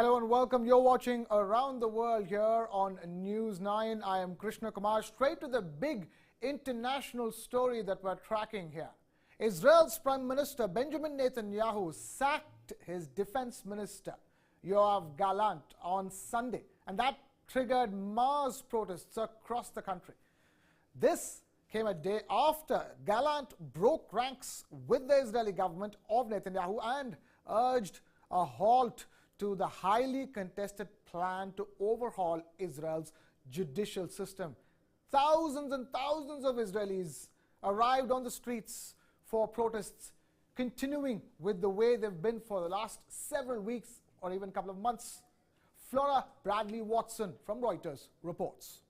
Hello and welcome. You're watching Around the World here on News 9. I am Krishna Kumar. Straight to the big international story that we're tracking here. Israel's Prime Minister Benjamin Netanyahu sacked his defense minister Yoav Gallant on Sunday, and that triggered mass protests across the country. This came a day after Gallant broke ranks with the Israeli government of Netanyahu and urged a halt to the highly contested plan to overhaul Israel's judicial system. Thousands and thousands of Israelis arrived on the streets for protests, continuing with the way they've been for the last several weeks or even a couple of months. Flora Bradley Watson from Reuters reports.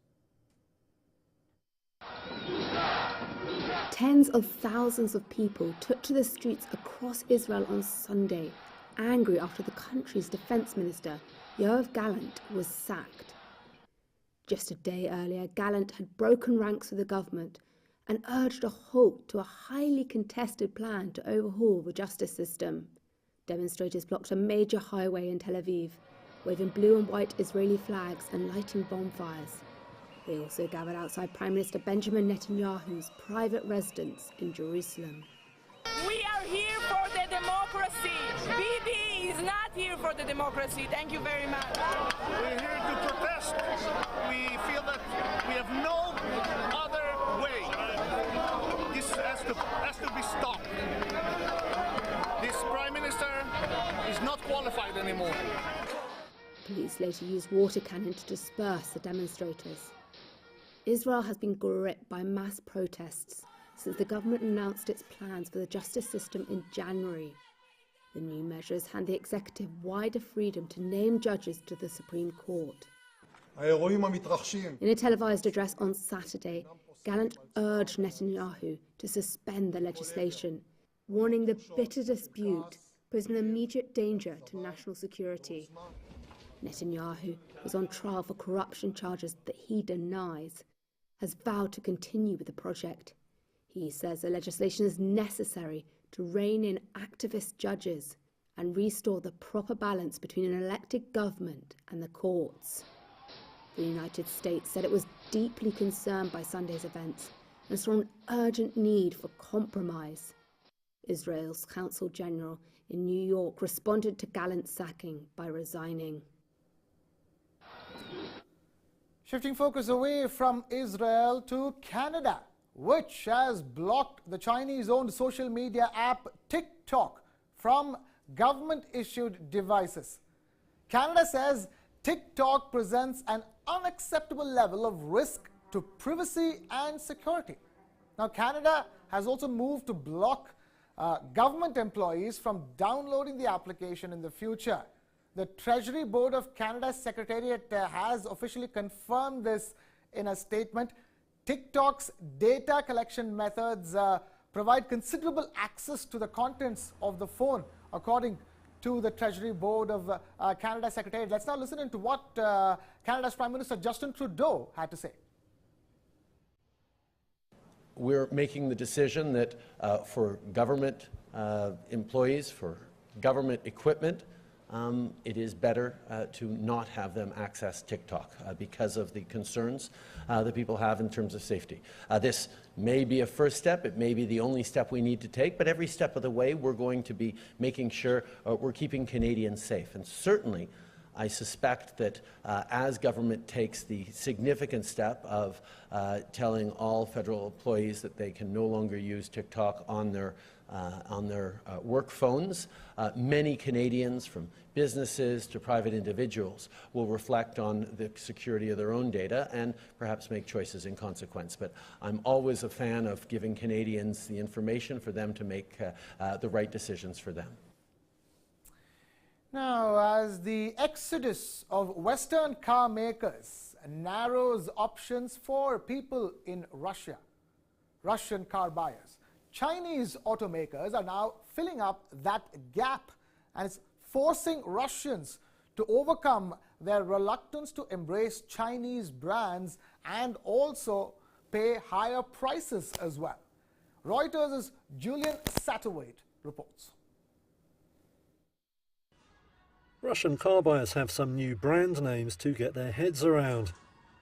Tens of thousands of people took to the streets across Israel on Sunday, angry after the country's defense minister, Yoav Gallant, was sacked. Just a day earlier, Gallant had broken ranks with the government and urged a halt to a highly contested plan to overhaul the justice system. Demonstrators blocked a major highway in Tel Aviv, waving blue and white Israeli flags and lighting bonfires. They also gathered outside Prime Minister Benjamin Netanyahu's private residence in Jerusalem. We are here for the democracy. Bibi is not here for the democracy. Thank you very much. We're here to protest. We feel that we have no other way. This has to be stopped. This Prime Minister is not qualified anymore. Police later used water cannon to disperse the demonstrators. Israel has been gripped by mass protests since the government announced its plans for the justice system in January. The new measures hand the executive wider freedom to name judges to the Supreme Court. In a televised address on Saturday, Gallant urged Netanyahu to suspend the legislation, warning the bitter dispute posed an immediate danger to national security. Netanyahu was on trial for corruption charges that he denies, has vowed to continue with the project. He says the legislation is necessary to rein in activist judges and restore the proper balance between an elected government and the courts. The United States said it was deeply concerned by Sunday's events and saw an urgent need for compromise. Israel's Consul General in New York responded to Gallant's sacking by resigning. Shifting focus away from Israel to Canada, which has blocked the Chinese-owned social media app TikTok from government-issued devices. Canada says TikTok presents an unacceptable level of risk to privacy and security. Now, Canada has also moved to block government employees from downloading the application in the future. The Treasury Board of Canada's Secretariat has officially confirmed this in a statement. TikTok's data collection methods provide considerable access to the contents of the phone, according to the Treasury Board of Canada's Secretariat. Let's now listen into what Canada's Prime Minister Justin Trudeau had to say. We're making the decision that for government employees, for government equipment, it is better to not have them access TikTok because of the concerns that people have in terms of safety. This may be a first step. It may be the only step we need to take, but every step of the way we're going to be making sure we're keeping Canadians safe. And certainly, I suspect that as government takes the significant step of telling all federal employees that they can no longer use TikTok on their work phones, many Canadians, from businesses to private individuals, will reflect on the security of their own data and perhaps make choices in consequence. But I'm always a fan of giving Canadians the information for them to make the right decisions for them. Now, as the exodus of Western car makers narrows options for people in Russia, Russian car buyers, Chinese automakers are now filling up that gap, and it's forcing Russians to overcome their reluctance to embrace Chinese brands and also pay higher prices as well. Reuters' Julian Satterthwaite reports. Russian car buyers have some new brand names to get their heads around.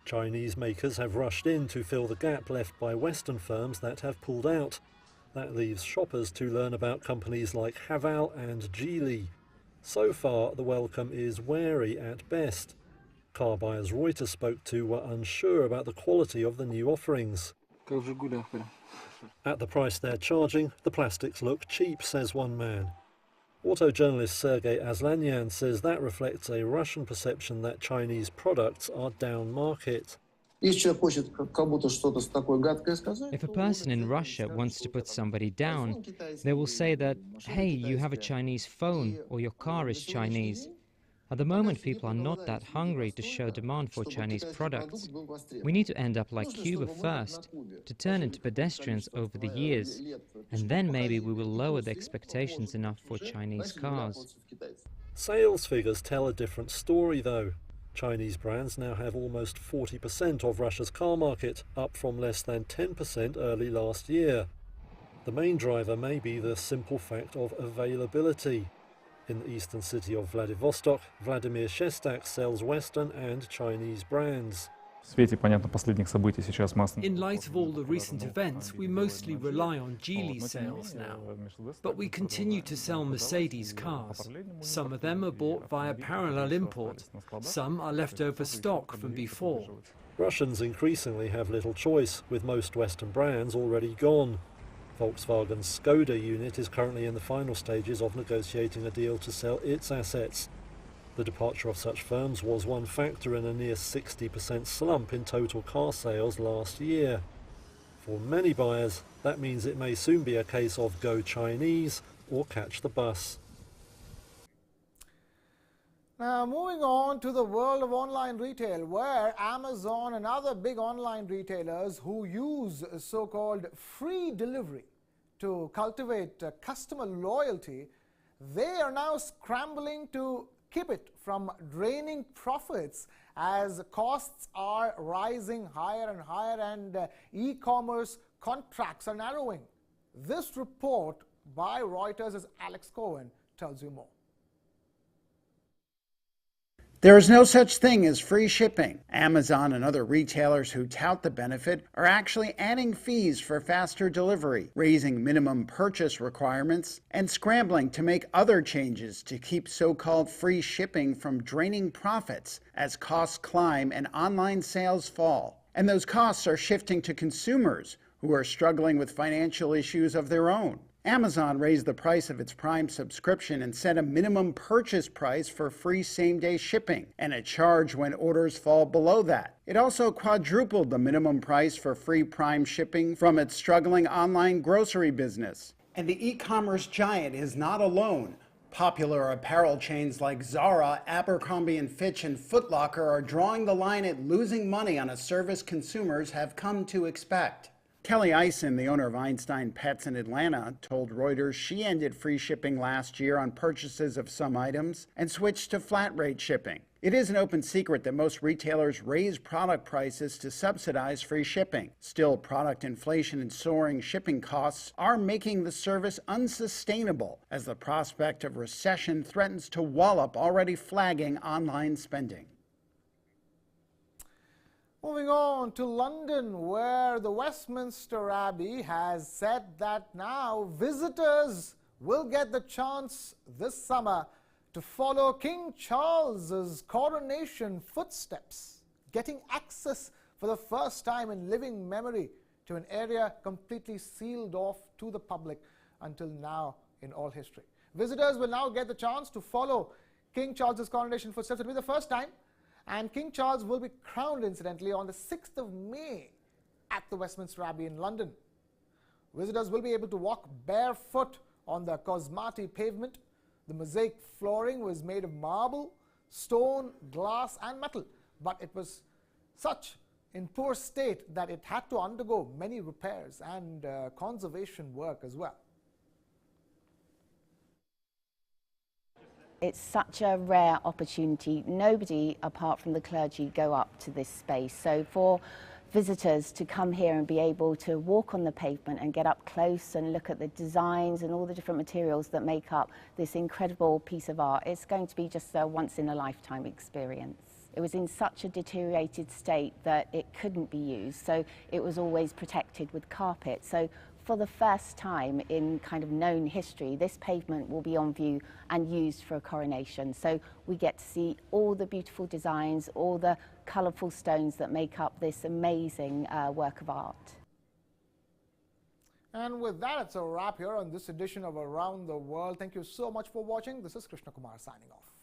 Chinese makers have rushed in to fill the gap left by Western firms that have pulled out. That leaves shoppers to learn about companies like Haval and Geely. So far, the welcome is wary at best. Car buyers Reuters spoke to were unsure about the quality of the new offerings. At the price they're charging, the plastics look cheap, says one man. Auto journalist Sergei Aslanyan says that reflects a Russian perception that Chinese products are down market. If a person in Russia wants to put somebody down, they will say that, hey, you have a Chinese phone or your car is Chinese. At the moment, people are not that hungry to show demand for Chinese products. We need to end up like Cuba first, to turn into pedestrians over the years, and then maybe we will lower the expectations enough for Chinese cars. Sales figures tell a different story, though. Chinese brands now have almost 40% of Russia's car market, up from less than 10% early last year. The main driver may be the simple fact of availability. In the eastern city of Vladivostok, Vladimir Shestak sells Western and Chinese brands. In light of all the recent events, we mostly rely on Geely sales now. But we continue to sell Mercedes cars. Some of them are bought via parallel import. Some are leftover stock from before. Russians increasingly have little choice, with most Western brands already gone. Volkswagen's Skoda unit is currently in the final stages of negotiating a deal to sell its assets. The departure of such firms was one factor in a near 60% slump in total car sales last year. For many buyers, that means it may soon be a case of go Chinese or catch the bus. Now, moving on to the world of online retail, where Amazon and other big online retailers who use so-called free delivery to cultivate customer loyalty, they are now scrambling to keep it from draining profits as costs are rising higher and higher and e-commerce contracts are narrowing. This report by Reuters' Alex Cohen tells you more. There is no such thing as free shipping. Amazon and other retailers who tout the benefit are actually adding fees for faster delivery, raising minimum purchase requirements, and scrambling to make other changes to keep so-called free shipping from draining profits as costs climb and online sales fall. And those costs are shifting to consumers who are struggling with financial issues of their own. Amazon raised the price of its Prime subscription and set a minimum purchase price for free same-day shipping and a charge when orders fall below that. It also quadrupled the minimum price for free Prime shipping from its struggling online grocery business. And the e-commerce giant is not alone. Popular apparel chains like Zara, Abercrombie & Fitch, and Foot Locker are drawing the line at losing money on a service consumers have come to expect. Kelly Eisen, the owner of Einstein Pets in Atlanta, told Reuters she ended free shipping last year on purchases of some items and switched to flat rate shipping. It is an open secret that most retailers raise product prices to subsidize free shipping. Still, product inflation and soaring shipping costs are making the service unsustainable as the prospect of recession threatens to wallop already flagging online spending. Moving on to London, where the Westminster Abbey has said that now visitors will get the chance this summer to follow King Charles's coronation footsteps, getting access for the first time in living memory to an area completely sealed off to the public until now in all history. Visitors will now get the chance to follow King Charles's coronation footsteps. It will be the first time. And King Charles will be crowned, incidentally, on the 6th of May at the Westminster Abbey in London. Visitors will be able to walk barefoot on the Cosmati pavement. The mosaic flooring was made of marble, stone, glass, and metal, but it was such in poor state that it had to undergo many repairs and conservation work as well. It's such a rare opportunity. Nobody apart from the clergy go up to this space. So for visitors to come here and be able to walk on the pavement and get up close and look at the designs and all the different materials that make up this incredible piece of art. It's going to be just a once-in-a-lifetime experience. It was in such a deteriorated state that it couldn't be used, so it was always protected with carpet. So for the first time in kind of known history, this pavement will be on view and used for a coronation. So we get to see all the beautiful designs, all the colourful stones that make up this amazing work of art. And with that, it's a wrap here on this edition of Around the World. Thank you so much for watching. This is Krishna Kumar signing off.